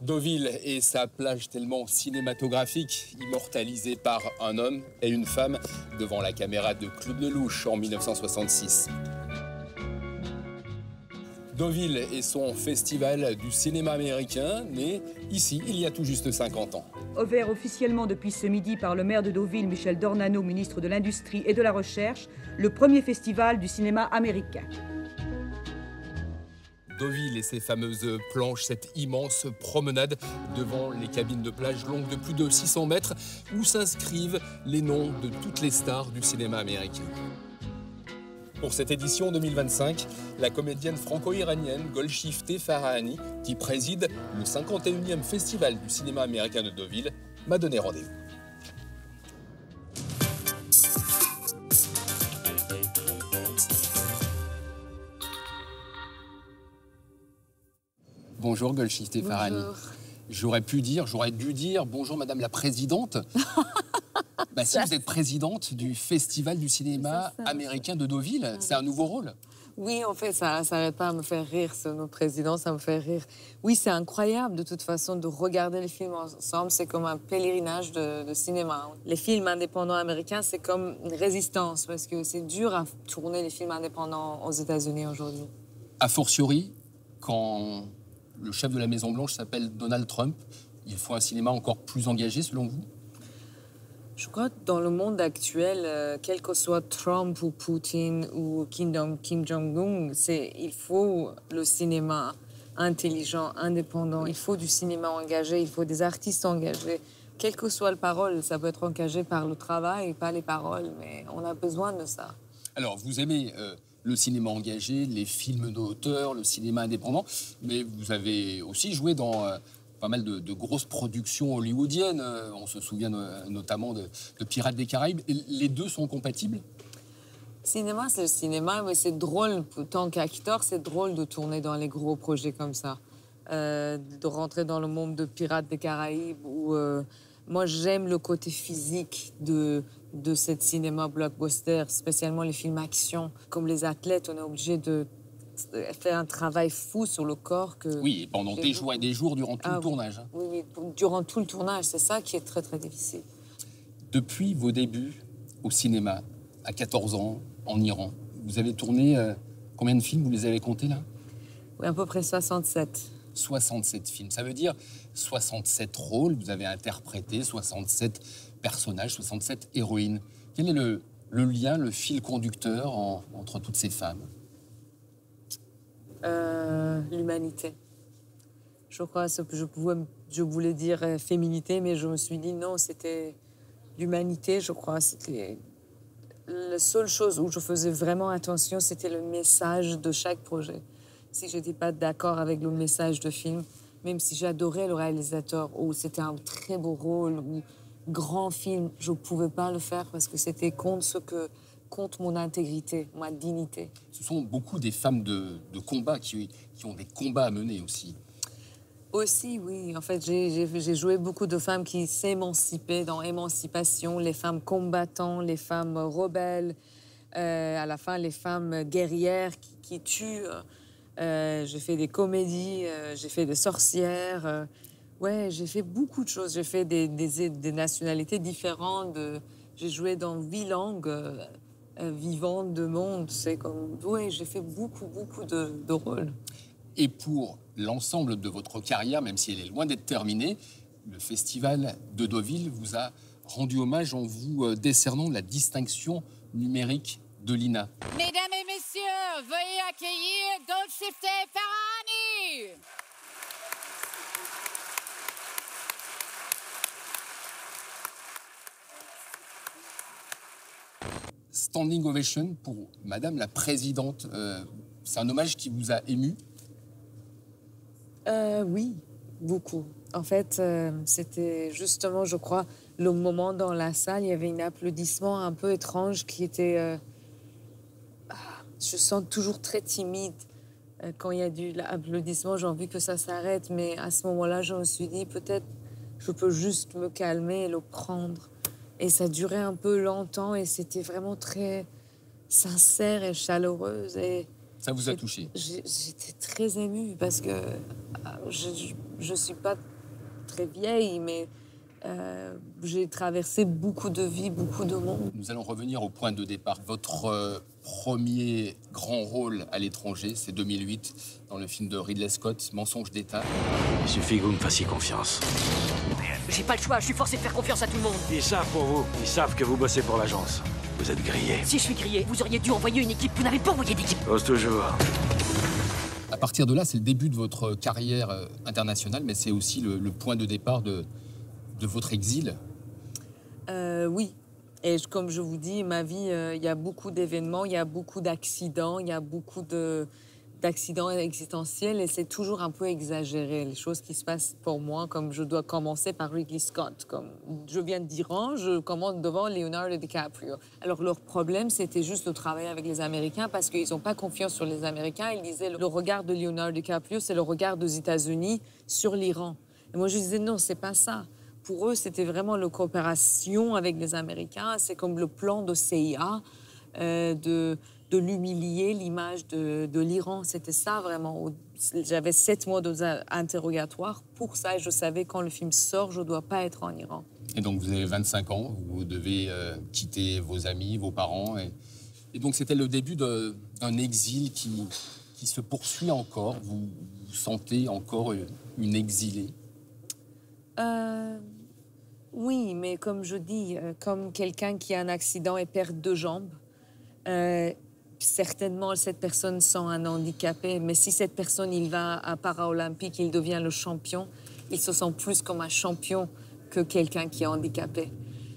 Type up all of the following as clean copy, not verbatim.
Deauville et sa plage tellement cinématographique, immortalisée par un homme et une femme devant la caméra de Claude Lelouch en 1966. Deauville et son festival du cinéma américain, né ici il y a tout juste 50 ans. Ouvert officiellement depuis ce midi par le maire de Deauville, Michel Dornano, ministre de l'Industrie et de la Recherche, le premier festival du cinéma américain. Deauville et ses fameuses planches, cette immense promenade devant les cabines de plage longues de plus de 600 mètres où s'inscrivent les noms de toutes les stars du cinéma américain. Pour cette édition 2025, la comédienne franco-iranienne Golshifteh Farahani, qui préside le 51e Festival du cinéma américain de Deauville, m'a donné rendez-vous. Bonjour Golshifteh Farahani. J'aurais dû dire bonjour Madame la Présidente. Bah, si vous êtes présidente du Festival du cinéma américain de Deauville, c'est un nouveau rôle. Oui, en fait, ça n'arrête pas à me faire rire, ce nom président, ça me fait rire. Oui, c'est incroyable de toute façon de regarder les films ensemble, c'est comme un pèlerinage de cinéma. Les films indépendants américains, c'est comme une résistance, parce que c'est dur à tourner les films indépendants aux États-Unis aujourd'hui. A fortiori, quand le chef de la Maison-Blanche s'appelle Donald Trump, il faut un cinéma encore plus engagé, selon vous? Je crois que dans le monde actuel, quel que soit Trump ou Poutine ou Kim Jong-un, il faut le cinéma intelligent, indépendant. Il faut du cinéma engagé, il faut des artistes engagés. Quelle que soit la parole, ça peut être engagé par le travail, pas les paroles, mais on a besoin de ça. Alors, vous aimez le cinéma engagé, les films d'auteur, le cinéma indépendant, mais vous avez aussi joué dans pas mal de grosses productions hollywoodiennes. On se souvient notamment de Pirates des Caraïbes. Et les deux sont compatibles? Cinéma, c'est le cinéma, mais c'est drôle, tant qu'acteur, c'est drôle de tourner dans les gros projets comme ça. De rentrer dans le monde de Pirates des Caraïbes. Moi, j'aime le côté physique de cette cinéma blockbuster, spécialement les films action. Comme les athlètes, on est obligé de faire un travail fou sur le corps. Oui, pendant des jours et des jours durant tout le tournage. Oui, durant tout le tournage, c'est ça qui est très, très difficile. Depuis vos débuts au cinéma, à 14 ans, en Iran, vous avez tourné combien de films? Vous les avez comptés, là? Oui, à peu près 67. 67 films. Ça veut dire 67 rôles. Vous avez interprété 67 personnages, 67 héroïnes. Quel est le lien, le fil conducteur entre toutes ces femmes? L'humanité. Je crois que je voulais dire féminité, mais je me suis dit non, c'était l'humanité, je crois. C'était la seule chose où je faisais vraiment attention, c'était le message de chaque projet. Si je n'étais pas d'accord avec le message de film, même si j'adorais le réalisateur, ou c'était un très beau rôle, ou grand film, je ne pouvais pas le faire parce que c'était contre mon intégrité, ma dignité. Ce sont beaucoup des femmes de combat qui ont des combats à mener aussi. Aussi, oui. En fait, j'ai joué beaucoup de femmes qui s'émancipaient dans Émancipation, les femmes combattantes, les femmes rebelles, à la fin, les femmes guerrières qui tuent. J'ai fait des comédies, j'ai fait des sorcières. Ouais, j'ai fait beaucoup de choses. J'ai fait des nationalités différentes. J'ai joué dans 8 langues vivantes de monde. C'est comme... Ouais, j'ai fait beaucoup de rôles. Et pour l'ensemble de votre carrière, même si elle est loin d'être terminée, le Festival de Deauville vous a rendu hommage en vous décernant la distinction numérique de l'INA. Mesdames et messieurs, veuillez accueillir Golshifteh Farahani. Standing ovation pour Madame la Présidente. C'est un hommage qui vous a ému? Oui, beaucoup. En fait, c'était justement, je crois, le moment dans la salle, il y avait un applaudissement un peu étrange qui était... je sens toujours très timide quand il y a de l'applaudissement. J'ai envie que ça s'arrête, mais à ce moment-là, je me suis dit, peut-être je peux juste me calmer et le prendre. Et ça durait un peu longtemps et c'était vraiment très sincère et chaleureuse. Et Ça vous a touché? J'étais très émue parce que je ne suis pas très vieille, mais j'ai traversé beaucoup de vies, beaucoup de monde. Nous allons revenir au point de départ. Votre premier grand rôle à l'étranger, c'est 2008, dans le film de Ridley Scott, Mensonge d'État. Il suffit que vous me fassiez confiance. J'ai pas le choix, je suis forcé de faire confiance à tout le monde. Ils savent pour vous. Ils savent que vous bossez pour l'agence. Vous êtes grillé. Si je suis grillé, vous auriez dû envoyer une équipe. Vous n'avez pas envoyé d'équipe. Ose toujours. À partir de là, c'est le début de votre carrière internationale, mais c'est aussi le point de départ de votre exil. Oui. Et comme je vous dis, ma vie, il y a beaucoup d'événements, il y a beaucoup d'accidents, il y a beaucoup d'accidents existentiels et c'est toujours un peu exagéré, les choses qui se passent pour moi, comme je dois commencer par Ridley Scott. Comme je viens d'Iran, je commence devant Leonardo DiCaprio. Alors leur problème, c'était juste de travailler avec les Américains parce qu'ils n'ont pas confiance sur les Américains. Ils disaient le regard de Leonardo DiCaprio, c'est le regard des États-Unis sur l'Iran. Et moi, je disais non, c'est pas ça. Pour eux, c'était vraiment la coopération avec les Américains. C'est comme le plan de CIA de l'humilier, l'image de l'Iran. C'était ça, vraiment. J'avais 7 mois d'interrogatoire pour ça. Et je savais quand le film sort, je ne dois pas être en Iran. Et donc, vous avez 25 ans. Vous devez quitter vos amis, vos parents. Et donc, c'était le début d'un exil qui se poursuit encore. Vous sentez encore une exilée? Oui, mais comme je dis, comme quelqu'un qui a un accident et perd 2 jambes, certainement cette personne sent un handicapé, mais si cette personne il va à Paralympique, il devient le champion, il se sent plus comme un champion que quelqu'un qui est handicapé.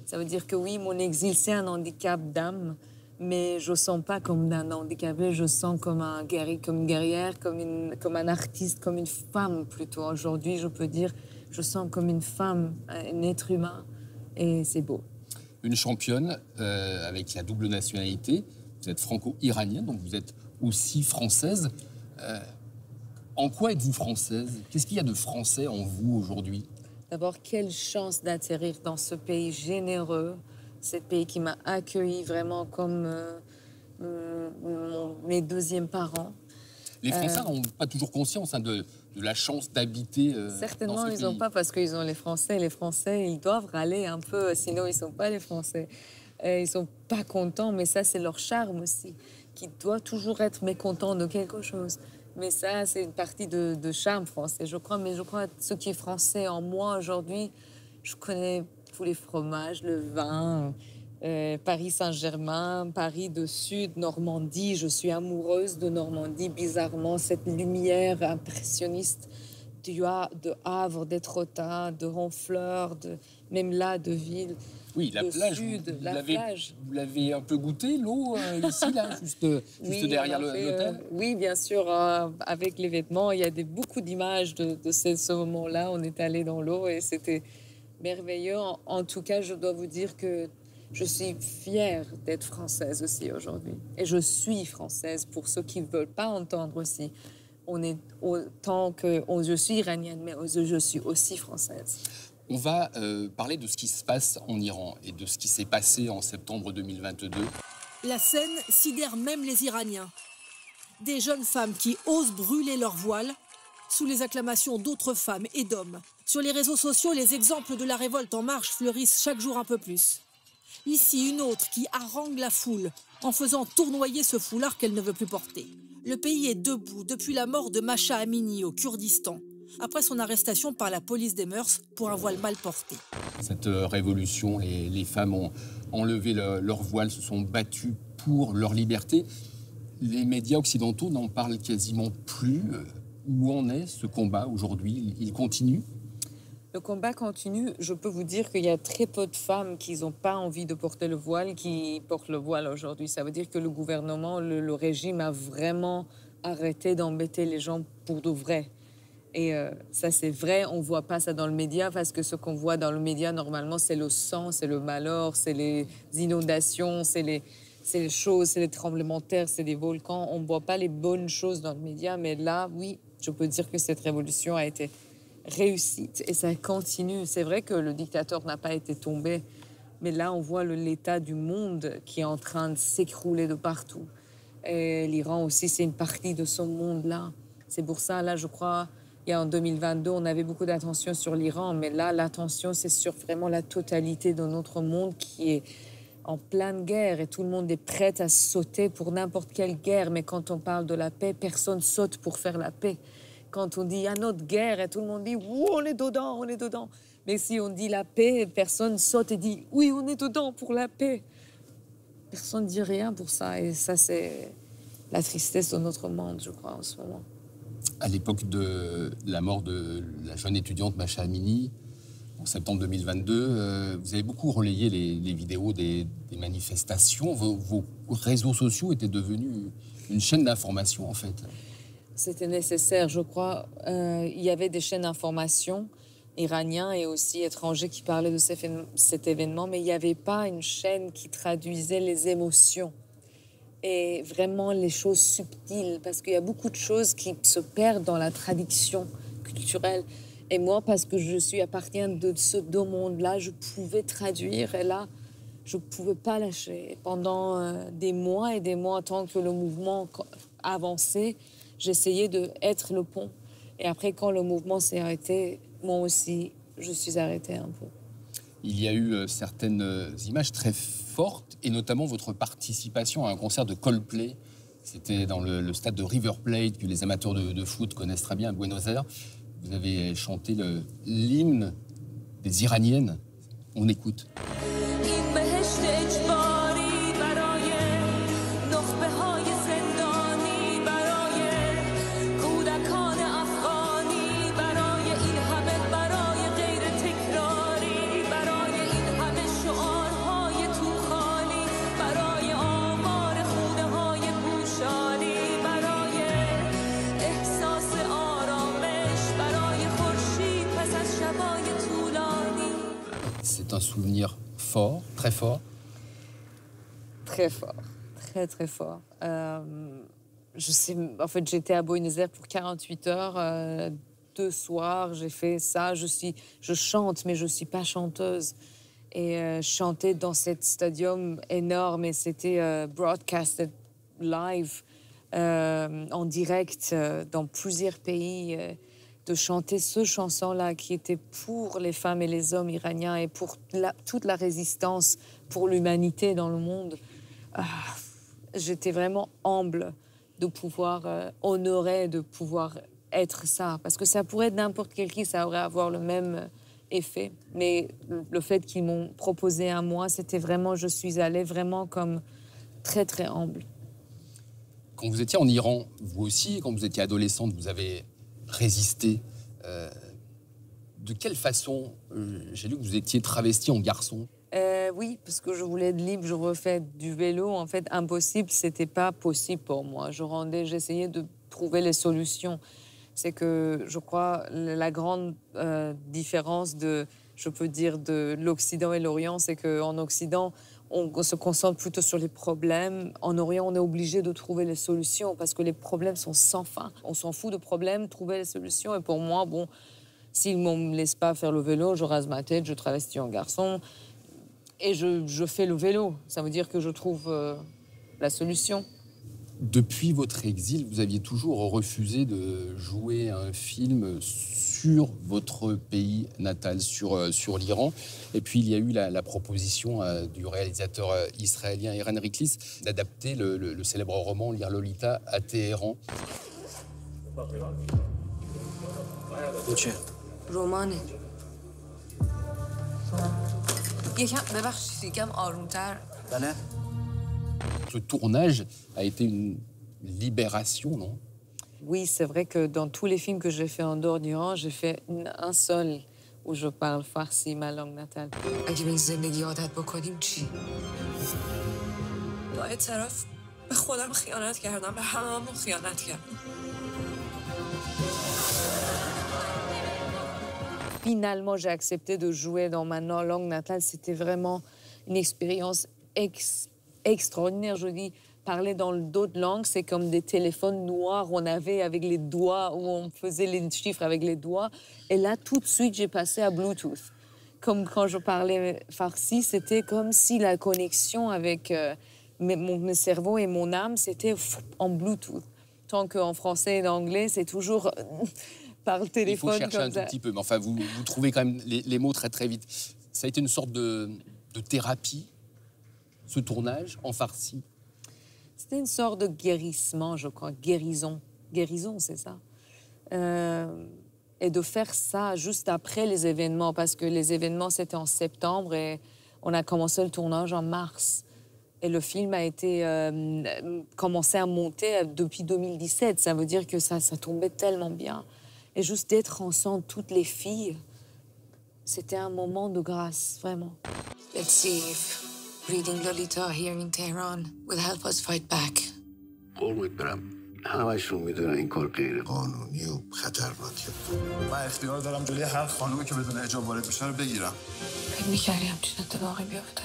Ça veut dire que oui, mon exil, c'est un handicap d'âme, mais je ne sens pas comme un handicapé, je sens comme un guerrier, comme une guerrière, comme un artiste, comme une femme plutôt. Aujourd'hui, je peux dire, je sens comme une femme, un être humain, et c'est beau. Une championne avec la double nationalité. Vous êtes franco-iranienne, donc vous êtes aussi française. En quoi êtes-vous française? Qu'est-ce qu'il y a de français en vous aujourd'hui? D'abord, quelle chance d'atterrir dans ce pays généreux, ce pays qui m'a accueilli vraiment comme mes 2e parents. Les Français n'ont pas toujours conscience de la chance d'habiter certainement, dans ce ils pays. n'ont pas parce qu'ils ont les Français. Les Français, ils doivent râler un peu, sinon ils ne sont pas les Français. Ils ne sont pas contents, mais ça, c'est leur charme aussi, qui doit toujours être mécontent de quelque chose. Mais ça, c'est une partie de charme français, je crois. Mais je crois que ce qui est français en moi aujourd'hui, je connais tous les fromages, le vin, Paris Saint-Germain, Paris de Sud, Normandie. Je suis amoureuse de Normandie, bizarrement. Cette lumière impressionniste de Havre, d'Étretat, de Honfleur, même là, de Ville. Oui, la plage, Sud, vous l'avez un peu goûté, l'eau, ici, là, juste oui, derrière l'hôtel? Oui, bien sûr, avec les vêtements, il y a beaucoup d'images de ce moment-là. On est allé dans l'eau et c'était merveilleux. En tout cas, je dois vous dire que je suis fière d'être française aussi aujourd'hui. Et je suis française pour ceux qui ne veulent pas entendre aussi. On est autant que je suis iranienne, mais je suis aussi française. On va parler de ce qui se passe en Iran et de ce qui s'est passé en septembre 2022. La scène sidère même les Iraniens. Des jeunes femmes qui osent brûler leur voile sous les acclamations d'autres femmes et d'hommes. Sur les réseaux sociaux, les exemples de la révolte en marche fleurissent chaque jour un peu plus. Ici, une autre qui harangue la foule en faisant tournoyer ce foulard qu'elle ne veut plus porter. Le pays est debout depuis la mort de Masha Amini au Kurdistan, après son arrestation par la police des mœurs pour un voile mal porté. Cette révolution, les femmes ont enlevé leur voile, se sont battues pour leur liberté. Les médias occidentaux n'en parlent quasiment plus. Où en est ce combat aujourd'hui? Il continue? Le combat continue. Je peux vous dire qu'il y a très peu de femmes qui n'ont pas envie de porter le voile qui portent le voile aujourd'hui. Ça veut dire que le gouvernement, le régime a vraiment arrêté d'embêter les gens pour de vrai. Et ça, c'est vrai, on ne voit pas ça dans le média parce que ce qu'on voit dans le média, normalement, c'est le sang, c'est le malheur, c'est les inondations, c'est les choses, c'est les tremblements de terre, c'est les volcans. On ne voit pas les bonnes choses dans le média, mais là, oui, je peux dire que cette révolution a été réussite et ça continue. C'est vrai que le dictateur n'a pas été tombé, mais là, on voit l'état du monde qui est en train de s'écrouler de partout. Et l'Iran aussi, c'est une partie de ce monde-là. C'est pour ça, là, je crois, en 2022, on avait beaucoup d'attention sur l'Iran, mais là, l'attention, c'est sur vraiment la totalité de notre monde qui est en pleine guerre et tout le monde est prêt à sauter pour n'importe quelle guerre. Mais quand on parle de la paix, personne saute pour faire la paix. Quand on dit « il y a notre guerre » et tout le monde dit « oui, on est dedans, on est dedans ». Mais si on dit la paix, personne saute et dit « oui, on est dedans pour la paix ». Personne ne dit rien pour ça. Et ça, c'est la tristesse de notre monde, je crois, en ce moment. À l'époque de la mort de la jeune étudiante Mahsa Amini, en septembre 2022, vous avez beaucoup relayé les vidéos des manifestations. Vos réseaux sociaux étaient devenus une chaîne d'information, en fait. C'était nécessaire, je crois. Il y avait des chaînes d'information iraniens et aussi étrangers qui parlaient de cet événement, mais il n'y avait pas une chaîne qui traduisait les émotions et vraiment les choses subtiles, parce qu'il y a beaucoup de choses qui se perdent dans la tradition culturelle. Et moi, parce que je suis appartiens de ce deux mondes-là, je pouvais traduire, et là, je ne pouvais pas lâcher. Et pendant des mois et des mois, tant que le mouvement avançait, j'essayais d'être le pont. Et après, quand le mouvement s'est arrêté, moi aussi, je suis arrêtée un peu. Il y a eu certaines images très fortes, et notamment votre participation à un concert de Coldplay. C'était dans le stade de River Plate, que les amateurs de foot connaissent très bien à Buenos Aires. Vous avez chanté l'hymne des Iraniennes. On écoute. C'est un souvenir fort, très fort. Très fort, très très fort. Je sais, en fait, j'étais à Buenos Aires pour 48 heures, 2 soirs, j'ai fait ça. Je chante, mais je ne suis pas chanteuse. Et chanter dans cet stadium énorme, et c'était broadcasted live, en direct, dans plusieurs pays. De chanter ce chanson-là qui était pour les femmes et les hommes iraniens et pour toute la résistance pour l'humanité dans le monde. J'étais vraiment humble de pouvoir honorer, de pouvoir être ça. Parce que ça pourrait être n'importe quel qui, ça aurait avoir le même effet. Mais le fait qu'ils m'ont proposé à moi, c'était vraiment, je suis allée vraiment comme très, très humble. Quand vous étiez en Iran, vous aussi, quand vous étiez adolescente, vous avez résisté. De quelle façon? J'ai lu que vous étiez travesti en garçon. Oui, parce que je voulais être libre, je refais du vélo. En fait, impossible, c'était pas possible pour moi. J'essayais de trouver les solutions. C'est que, je crois, la grande différence je peux dire, de l'Occident et l'Orient, c'est qu'en Occident, on se concentre plutôt sur les problèmes. En Orient, on est obligé de trouver les solutions parce que les problèmes sont sans fin. On s'en fout de problèmes, trouver les solutions. Et pour moi, bon, s'ils ne me laissent pas faire le vélo, je rase ma tête, je travestis en garçon et je fais le vélo. Ça veut dire que je trouve la solution. Depuis votre exil, vous aviez toujours refusé de jouer un film sur votre pays natal, sur l'Iran. Et puis, il y a eu la proposition du réalisateur israélien Eren Riklis d'adapter le célèbre roman Lire Lolita à Téhéran. رمانه یکم آرومتر. بله. Ce tournage a été une libération, non? Oui, c'est vrai que dans tous les films que j'ai fait en dehors d'Iran, j'ai fait un seul où je parle farsi, ma langue natale. اگه به این زندگی عادت بکنیم چی؟ با اعتراف به خودم خیانت کردم، به هممون خیانت کردم. Finalement, j'ai accepté de jouer dans ma langue natale. C'était vraiment une expérience extraordinaire. Je dis, parler dans d'autres langues, c'est comme des téléphones noirs on avait avec les doigts, où on faisait les chiffres avec les doigts. Et là, tout de suite, j'ai passé à Bluetooth. Comme quand je parlais farsi, c'était comme si la connexion avec mon cerveau et mon âme, c'était en Bluetooth. Tant qu'en français et en anglais, c'est toujours par le téléphone. Il faut chercher comme un ça. tout petit peu, mais enfin, vous trouvez quand même les mots très très vite. Ça a été une sorte de thérapie, ce tournage en farci. C'était une sorte de guérissement, je crois, guérison. Guérison, c'est ça. Et de faire ça juste après les événements, parce que les événements, c'était en septembre et on a commencé le tournage en mars. Et le film a été commencé à monter depuis 2017. Ça veut dire que ça tombait tellement bien. Et juste d'être ensemble, toutes les filles, c'était un moment de grâce, vraiment. Let's see if reading Lolita here in Tehran will help us fight back. قربونت برم همشون میدونن این کار غیر قانونی و خطرناکه. من اختیار دارم جلوی هر خانومی که بدون حجاب وارد میشه رو بگیرم. فکر می‌کردی همچین اتفاقی بیفته؟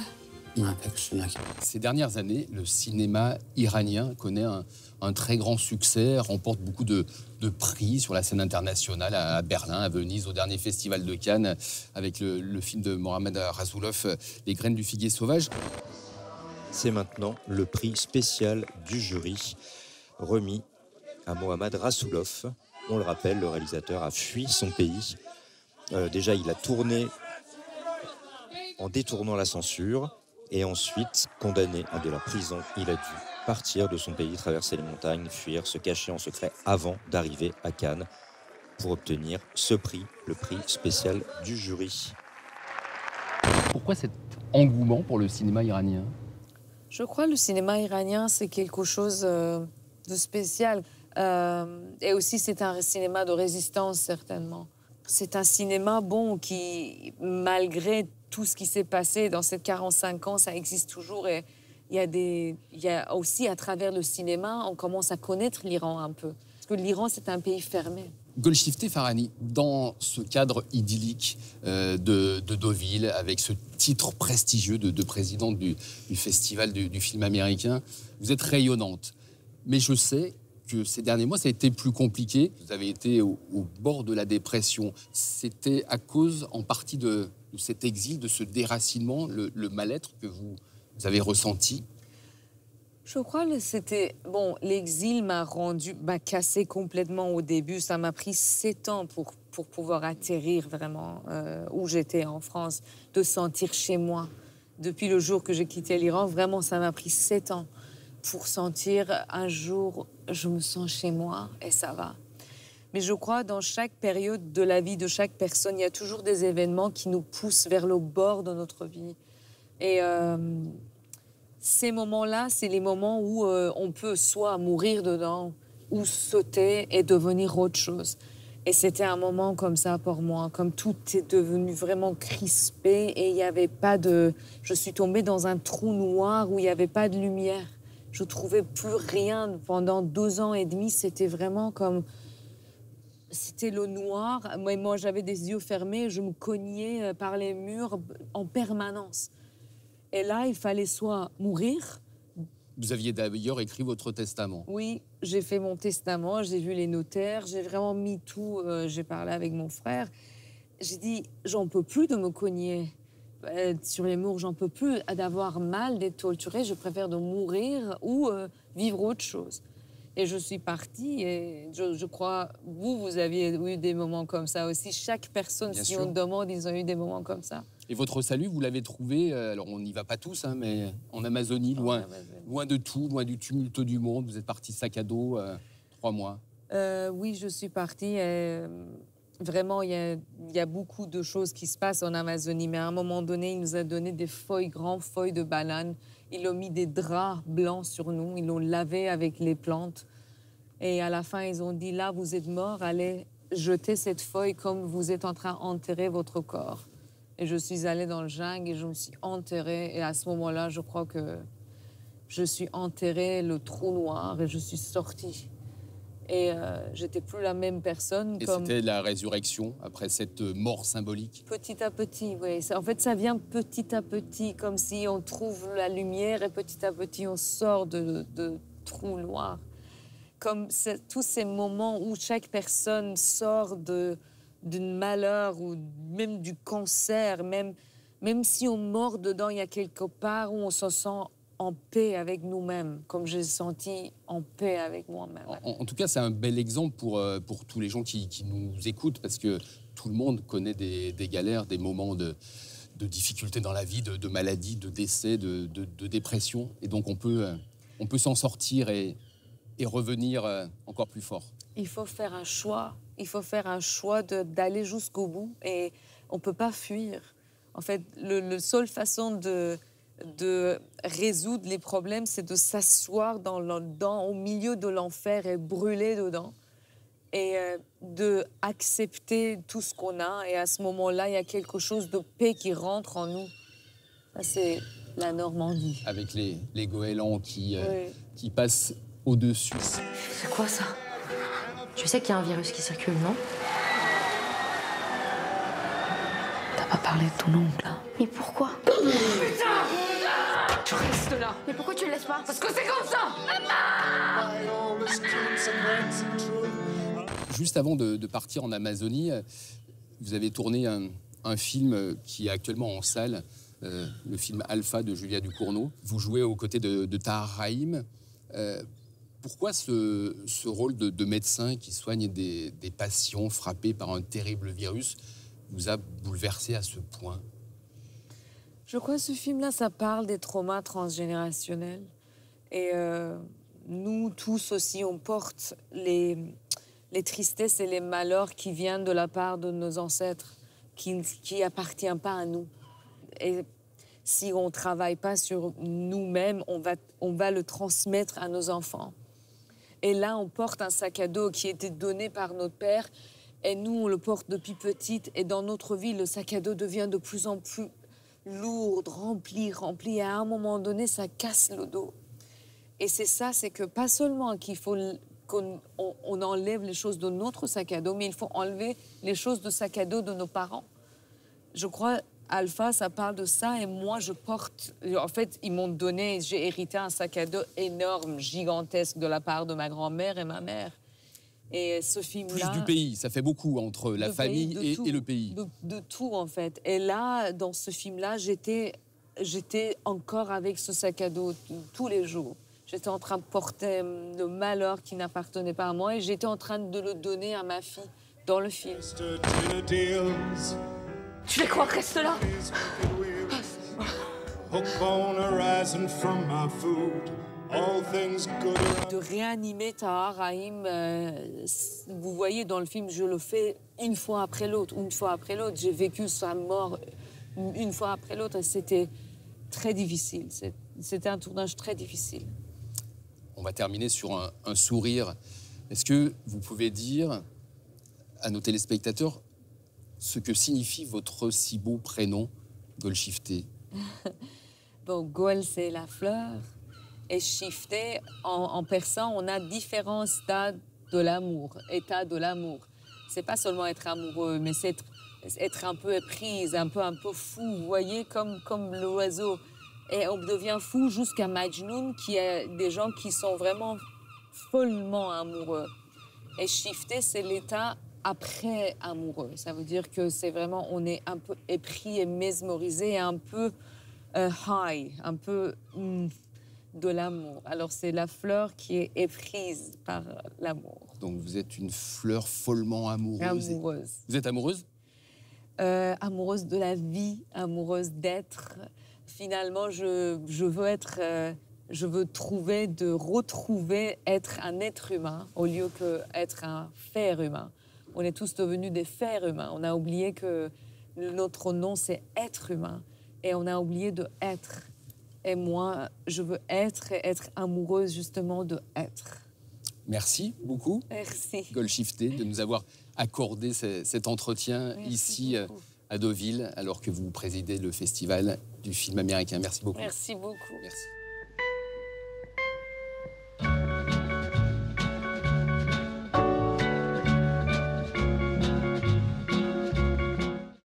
Ces dernières années, le cinéma iranien connaît un très grand succès, remporte beaucoup de prix sur la scène internationale, à Berlin, à Venise, au dernier festival de Cannes, avec le film de Mohamed Rasoulov, Les graines du figuier sauvage. C'est maintenant le prix spécial du jury, remis à Mohamed Rasoulov. On le rappelle, le réalisateur a fui son pays. Déjà, il a tourné en détournant la censure. Et ensuite, condamné à de la prison, il a dû partir de son pays, traverser les montagnes, fuir, se cacher en secret avant d'arriver à Cannes pour obtenir ce prix, le prix spécial du jury. Pourquoi cet engouement pour le cinéma iranien? Je crois que le cinéma iranien, c'est quelque chose de spécial. Et aussi, c'est un cinéma de résistance, certainement. C'est un cinéma, bon, qui, malgré tout ce qui s'est passé dans ces 45 ans, ça existe toujours. Et il y a aussi, à travers le cinéma, on commence à connaître l'Iran un peu. Parce que l'Iran, c'est un pays fermé. Golshifteh Farahani, dans ce cadre idyllique de Deauville, avec ce titre prestigieux de présidente du festival du film américain, vous êtes rayonnante. Mais je sais que ces derniers mois, ça a été plus compliqué. Vous avez été au bord de la dépression. C'était à cause, en partie, de cet exil, de ce déracinement, le mal-être que vous avez ressenti? Je crois que c'était... Bon, l'exil m'a cassé complètement au début. Ça m'a pris 7 ans pour pouvoir atterrir vraiment où j'étais en France, de sentir chez moi. Depuis le jour que j'ai quitté l'Iran, vraiment, ça m'a pris 7 ans pour sentir un jour, je me sens chez moi et ça va. Mais je crois dans chaque période de la vie de chaque personne, il y a toujours des événements qui nous poussent vers le bord de notre vie. Et ces moments-là, c'est les moments où on peut soit mourir dedans ou sauter et devenir autre chose. Et c'était un moment comme ça pour moi, comme tout est devenu vraiment crispé et il n'y avait pas de... Je suis tombée dans un trou noir où il n'y avait pas de lumière. Je ne trouvais plus rien. Pendant 2 ans et demi, c'était vraiment comme... C'était le noir. Moi, j'avais des yeux fermés. Je me cognais par les murs en permanence. Et là, il fallait soit mourir. Vous aviez d'ailleurs écrit votre testament. Oui, j'ai fait mon testament. J'ai vu les notaires. J'ai vraiment mis tout. J'ai parlé avec mon frère. J'ai dit, j'en peux plus de me cogner sur les murs. J'en peux plus d'avoir mal, d'être torturée. Je préfère de mourir ou vivre autre chose. Et je suis partie et je crois, vous aviez eu des moments comme ça aussi. Chaque personne, Bien si sûr. on demande, ils ont eu des moments comme ça. Et votre salut, vous l'avez trouvé, alors on n'y va pas tous, hein, mais en Amazonie, loin de tout, loin du tumulte du monde. Vous êtes parti sac à dos, 3 mois. Oui, je suis partie. Vraiment, il y a beaucoup de choses qui se passent en Amazonie. Mais à un moment donné, il nous a donné des grandes feuilles de banane. Ils ont mis des draps blancs sur nous. Ils l'ont lavé avec les plantes. Et à la fin, ils ont dit, là, vous êtes mort, allez jeter cette feuille comme vous êtes en train d'enterrer votre corps. Et je suis allée dans le jungle et je me suis enterrée. Et à ce moment-là, je crois que je suis enterrée le trou noir et je suis sortie. Et j'étais plus la même personne. Et c'était la résurrection après cette mort symbolique? Petit à petit, oui. En fait, ça vient petit à petit, comme si on trouve la lumière et petit à petit, on sort de trou noir. Comme tous ces moments où chaque personne sort d'un malheur ou même du cancer, même si on meurt dedans, il y a quelque part où on se sent en paix avec nous-mêmes, comme j'ai senti en paix avec moi-même. En tout cas, c'est un bel exemple pour tous les gens qui nous écoutent, parce que tout le monde connaît des galères, des moments de difficultés dans la vie, de maladies, de décès, de dépression. Et donc, on peut s'en sortir et revenir encore plus fort. Il faut faire un choix. Il faut faire un choix d'aller jusqu'au bout. Et on ne peut pas fuir. En fait, la seule façon de résoudre les problèmes, c'est de s'asseoir au milieu de l'enfer et brûler dedans. Et d'accepter tout ce qu'on a. Et à ce moment-là, il y a quelque chose de paix qui rentre en nous. Ça, c'est la Normandie. Avec les goélands qui passent au-dessus. C'est quoi ça? Tu sais qu'il y a un virus qui circule, non? T'as pas parlé de ton oncle, là? Mais pourquoi? Putain! Tu restes là! Mais pourquoi tu le laisses pas? Parce que c'est comme ça! Maman! Juste avant de partir en Amazonie, vous avez tourné un film qui est actuellement en salle, le film Alpha de Julia Ducournau. Vous jouez aux côtés de Tahar Rahim. Pourquoi ce rôle de médecin qui soigne des patients frappés par un terrible virus vous a bouleversé à ce point? Je crois que ce film-là, ça parle des traumas transgénérationnels. Et nous tous aussi, on porte les tristesses et les malheurs qui viennent de la part de nos ancêtres, qui appartiennent pas à nous. Et si on travaille pas sur nous-mêmes, on va le transmettre à nos enfants. Et là, on porte un sac à dos qui a été donné par notre père, et nous, on le porte depuis petite. Et dans notre vie, le sac à dos devient de plus en plus lourd, rempli. Et à un moment donné, ça casse le dos. Et c'est ça, c'est que pas seulement qu'il faut qu'on enlève les choses de notre sac à dos, mais il faut enlever les choses de sac à dos de nos parents. Je crois, Alpha, ça parle de ça, et moi, je porte... En fait, ils m'ont donné, j'ai hérité un sac à dos énorme, gigantesque, de la part de ma grand-mère et ma mère. Et ce film-là... Plus du pays, ça fait beaucoup entre la famille et le pays. De tout, en fait. Et là, dans ce film-là, j'étais encore avec ce sac à dos tous les jours. J'étais en train de porter le malheur qui n'appartenait pas à moi, et j'étais en train de le donner à ma fille dans le film. Tu fais quoi? Reste là. De réanimer Tahar Rahim, vous voyez dans le film, je le fais une fois après l'autre, J'ai vécu sa mort une fois après l'autre, et c'était très difficile. C'était un tournage très difficile. On va terminer sur un sourire. Est-ce que vous pouvez dire à nos téléspectateurs ce que signifie votre si beau prénom, Golshifteh? Bon, Gol, c'est la fleur. Et Shifteh, en persan, on a différents stades de l'amour, états de l'amour. C'est pas seulement être amoureux, mais c'est être un peu éprise, un peu fou, vous voyez, comme l'oiseau. Et on devient fou jusqu'à Majnoun, qui est des gens qui sont vraiment follement amoureux. Et Shifteh, c'est l'état après amoureux. Ça veut dire que c'est vraiment, on est un peu épris et mesmerisé, et un peu high, un peu de l'amour. Alors c'est la fleur qui est éprise par l'amour. Donc vous êtes une fleur follement amoureuse. Amoureuse. Vous êtes amoureuse? Amoureuse de la vie, amoureuse d'être. Finalement, je veux retrouver être un être humain au lieu qu'être un fer humain. On est tous devenus des fers humains. On a oublié que notre nom, c'est être humain. Et on a oublié de être. Et moi, je veux être et être amoureuse justement de être. Merci beaucoup. Merci. Golshifteh, de nous avoir accordé cet entretien ici à Deauville, alors que vous présidez le festival du film américain. Merci beaucoup. Merci beaucoup. Merci.